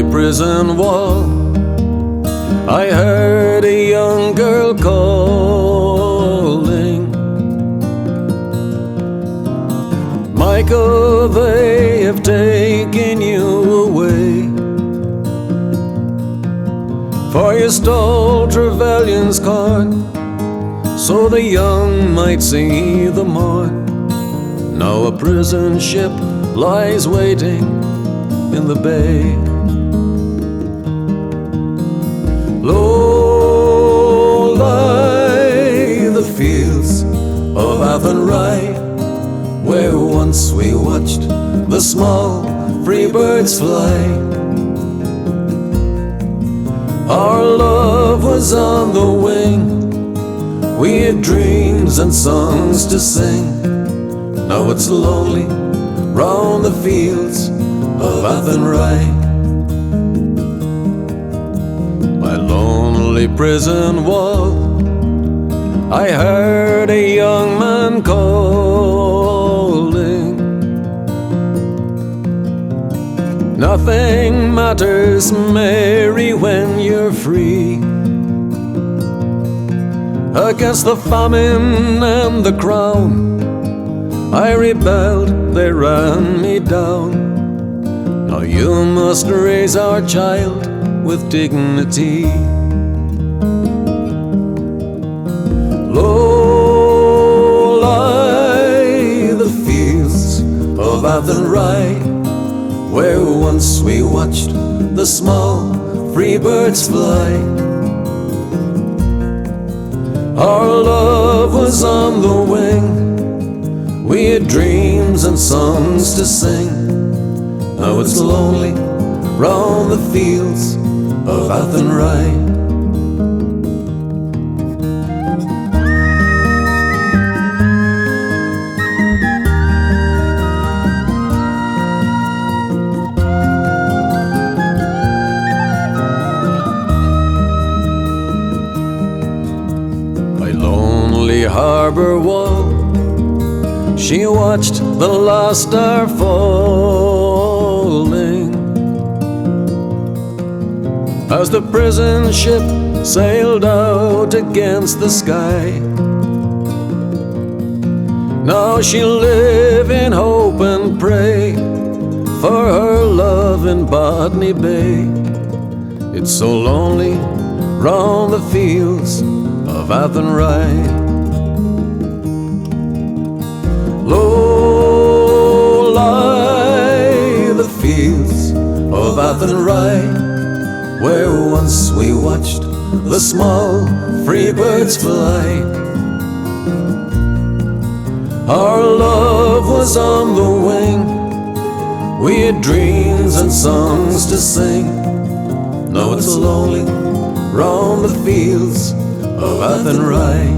lonely prison wall, I heard a young girl calling, Michael, they have taken you away, for you stole Trevelyan's corn, so the young might see the morn. Now a prison ship lies waiting in the bay. Low lie the fields of Athenry, where once we watched the small free birds fly. Our love was on the wing, we had dreams and songs to sing. Now it's lonely round the fields of Athenry. By lonely prison wall, I heard a young man calling, nothing matters, Mary, when you're free. Against the famine and the crown, I rebelled, they ran me down. Now you must raise our child with dignity. Low lie the fields of Athenry, where once we watched the small free birds fly. Our love was on the wing, we had dreams and songs to sing. Now it's lonely round the fields of Athenry. By lonely harbour wall, she watched the last star falling, as the prison ship sailed out against the sky. Now she'll live in hope and pray for her love in Botany Bay. It's so lonely round the fields of Athenry. Low lie the fields of Athenry, where once we watched the small free birds fly. Our love was on the wing, we had dreams and songs to sing. Now it's lonely round the fields of Athenry.